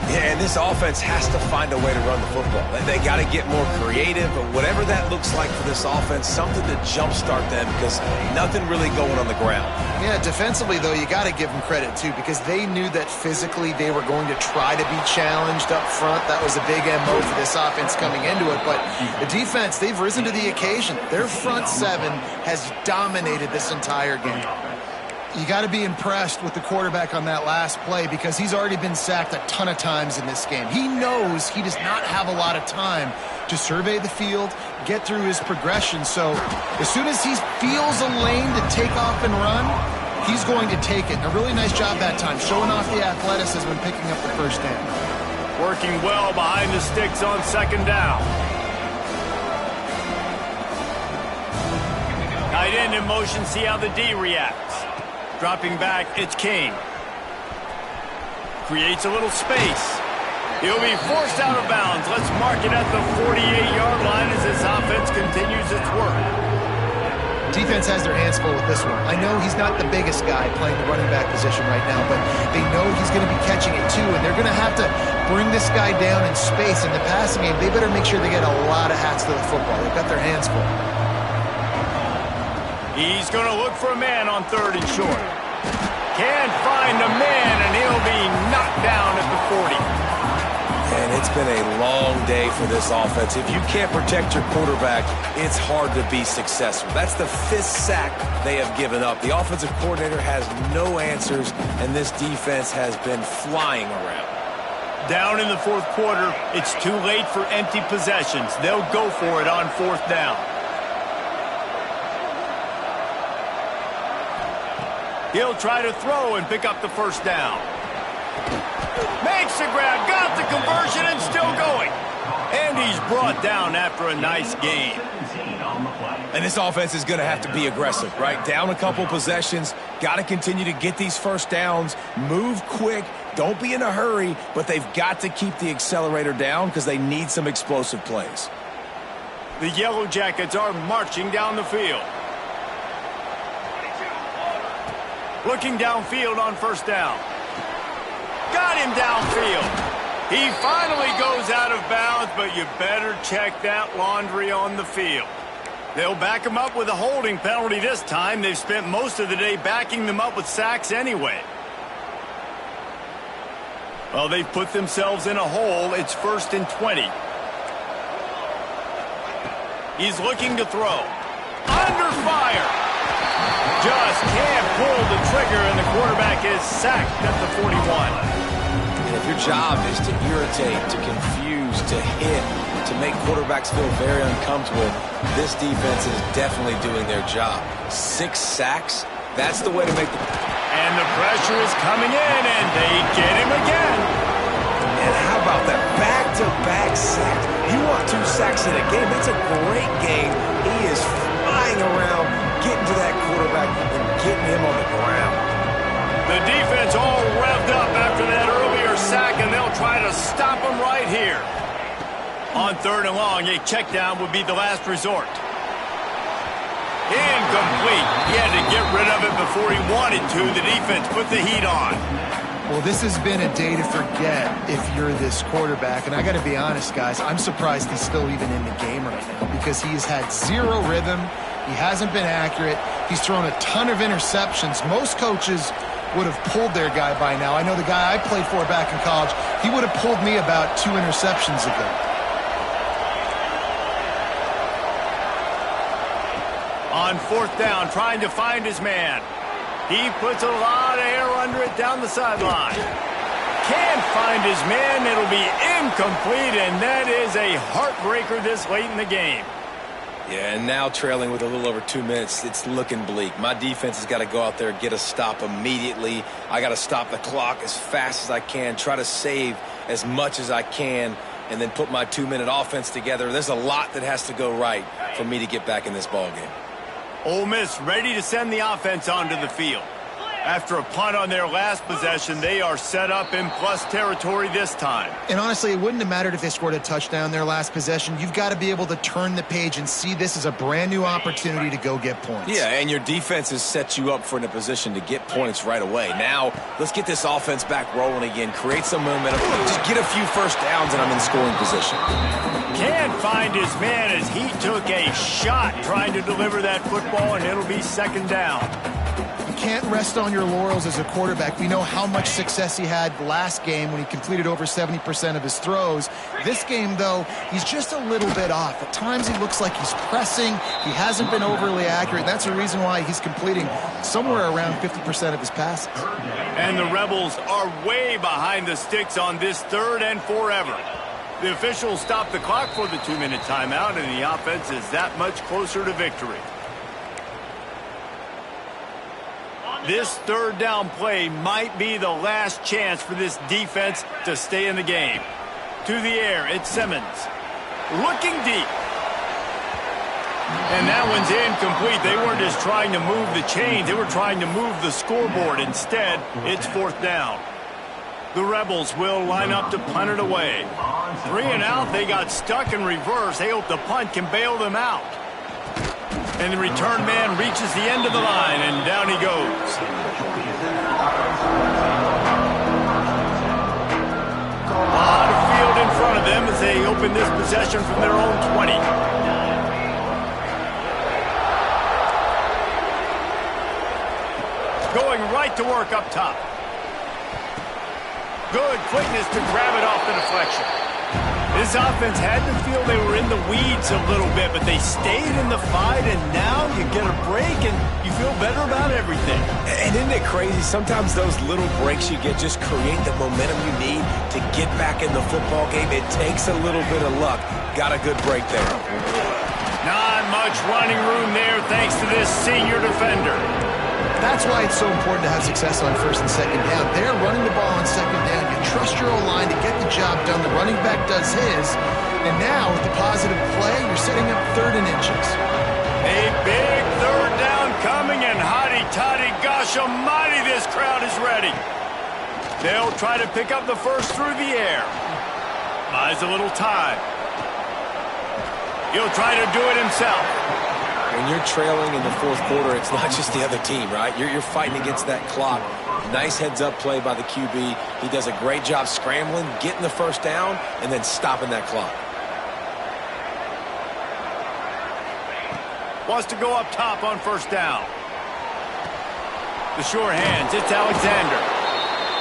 Yeah, and this offense has to find a way to run the football. They got to get more creative, but whatever that looks like for this offense, something to jumpstart them because nothing really going on the ground. Yeah, defensively, though, you got to give them credit, too, because they knew that physically they were going to try to be challenged up front. That was a big MO for this offense coming into it. But the defense, they've risen to the occasion. Their front seven has dominated this entire game. You got to be impressed with the quarterback on that last play because he's already been sacked a ton of times in this game. He knows he does not have a lot of time to survey the field, get through his progression. So as soon as he feels a lane to take off and run, he's going to take it. And a really nice job that time, showing off the athleticism and picking up the first down. Working well behind the sticks on second down. Tight end in motion, see how the D reacts. Dropping back, it's King. Creates a little space. He'll be forced out of bounds. Let's mark it at the 48-yard line as this offense continues its work. Defense has their hands full with this one. I know he's not the biggest guy playing the running back position right now, but they know he's going to be catching it too, and they're going to have to bring this guy down in space. In the passing game, they better make sure they get a lot of hats to the football. They've got their hands full. He's going to look for a man on third and short. Can't find a man, and he'll be knocked down at the 40. And it's been a long day for this offense. If you can't protect your quarterback, it's hard to be successful. That's the 5th sack they have given up. The offensive coordinator has no answers, and this defense has been flying around. Down in the fourth quarter, it's too late for empty possessions. They'll go for it on fourth down. He'll try to throw and pick up the first down. Makes the grab, got the conversion, and still going. And he's brought down after a nice gain. And this offense is going to have to be aggressive, right? Down a couple possessions, got to continue to get these first downs, move quick, don't be in a hurry, but they've got to keep the accelerator down because they need some explosive plays. The Yellow Jackets are marching down the field. Looking downfield on first down. Got him downfield. He finally goes out of bounds, but you better check that laundry on the field. They'll back him up with a holding penalty this time. They've spent most of the day backing them up with sacks anyway. Well, they've put themselves in a hole. It's 1st and 20. He's looking to throw. Under fire. Just can't pull the trigger, and the quarterback is sacked at the 41. And if your job is to irritate, to confuse, to hit, to make quarterbacks feel very uncomfortable, this defense is definitely doing their job. 6 sacks, that's the way to make the... And the pressure is coming in, and they get him again. And how about that back-to-back sacks? You want 2 sacks in a game, that's a great game. He is flying around, getting to that quarterback and getting him on the ground. The defense all revved up after that earlier sack, and they'll try to stop him right here. On third and long, a check down would be the last resort. Incomplete. He had to get rid of it before he wanted to. The defense put the heat on. Well, this has been a day to forget if you're this quarterback. And I got to be honest, guys, I'm surprised he's still even in the game right now because he has had 0 rhythm. He hasn't been accurate. He's thrown a ton of interceptions. Most coaches would have pulled their guy by now. I know the guy I played for back in college, he would have pulled me about 2 interceptions ago. On fourth down, trying to find his man. He puts a lot of air under it down the sideline. Can't find his man. It'll be incomplete, and that is a heartbreaker this late in the game. Yeah, and now trailing with a little over 2 minutes, it's looking bleak. My defense has got to go out there and get a stop immediately. I got to stop the clock as fast as I can, try to save as much as I can, and then put my 2-minute offense together. There's a lot that has to go right for me to get back in this ballgame. Ole Miss ready to send the offense onto the field. After a punt on their last possession, they are set up in plus territory this time. And honestly, it wouldn't have mattered if they scored a touchdown their last possession. You've got to be able to turn the page and see this as a brand new opportunity to go get points. Yeah, and your defense has set you up for in a position to get points right away. Now, let's get this offense back rolling again, create some momentum, just get a few first downs, and I'm in scoring position. Can't find his man as he took a shot trying to deliver that football, and it'll be second down. Can't rest on your laurels as a quarterback. We know how much success he had last game when he completed over 70% of his throws. This game, though, he's just a little bit off. At times he looks like he's pressing. He hasn't been overly accurate. That's the reason why he's completing somewhere around 50% of his passes. And the Rebels are way behind the sticks on this third and forever. The officials stop the clock for the 2-minute timeout, and the offense is that much closer to victory. This third down play might be the last chance for this defense to stay in the game. To the air, it's Simmons. Looking deep. And that one's incomplete. They weren't just trying to move the chains. They were trying to move the scoreboard. Instead, it's fourth down. The Rebels will line up to punt it away. 3 and out, they got stuck in reverse. They hope the punt can bail them out. And the return man reaches the end of the line, and down he goes. A lot of field in front of them as they open this possession from their own 20. Going right to work up top. Good quickness to grab it off the deflection. This offense had to feel they were in the weeds a little bit, but they stayed in the fight, and now you get a break and you feel better about everything. And isn't it crazy? Sometimes those little breaks you get just create the momentum you need to get back in the football game. It takes a little bit of luck. Got a good break there. Not much running room there thanks to this senior defender. That's why it's so important to have success on first and second down. They're running the ball on second down. You trust your O-line to get the job done. The running back does his. And now, with the positive play, you're setting up third and inches. A big third down coming, and hotty-toddy, gosh almighty, this crowd is ready. They'll try to pick up the first through the air. Buys a little time. He'll try to do it himself. When you're trailing in the fourth quarter, it's not just the other team, right? You're fighting against that clock. Nice heads-up play by the QB. He does a great job scrambling, getting the first down, and then stopping that clock. Wants to go up top on first down. The sure hands, it's Alexander.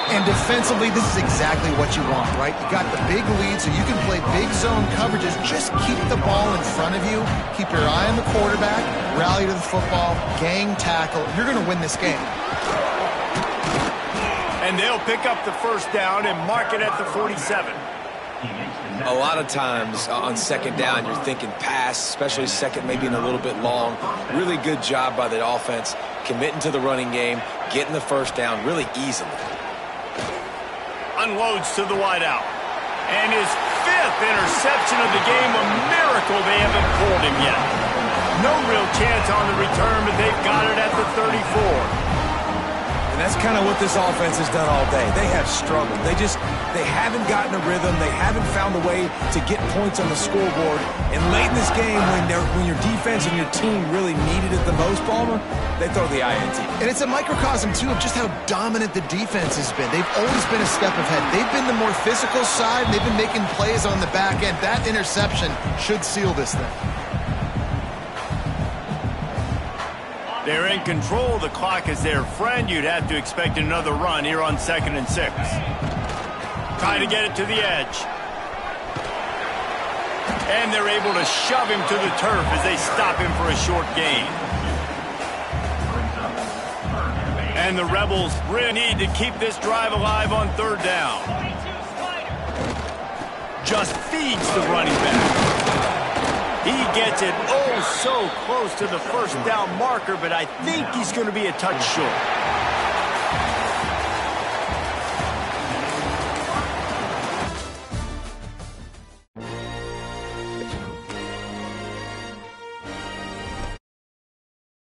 And defensively, this is exactly what you want, right? You got the big lead, so you can play big zone coverages. Just keep the ball in front of you. Keep your eye on the quarterback. Rally to the football. Gang tackle. You're going to win this game. And they'll pick up the first down and mark it at the 47. A lot of times on second down, you're thinking pass, especially second, maybe in a little bit long. Really good job by the offense, committing to the running game, getting the first down really easily. Unloads to the wideout. And his 5th interception of the game, a miracle they haven't pulled him yet. No real chance on the return, but they've got it at the 34. And that's kind of what this offense has done all day. They have struggled. They haven't gotten a rhythm. They haven't found a way to get points on the scoreboard. And late in this game, when your defense and your team really needed it the most, Palmer, they throw the INT. And it's a microcosm, too, of just how dominant the defense has been. They've always been a step ahead. They've been the more physical side, and they've been making plays on the back end. That interception should seal this thing. They're in control. The clock is their friend. You'd have to expect another run here on 2nd and 6. Trying to get it to the edge. And they're able to shove him to the turf as they stop him for a short gain. And the Rebels really need to keep this drive alive on third down. Just feeds the running back. He gets it oh so close to the first down marker, but I think he's going to be a touch short.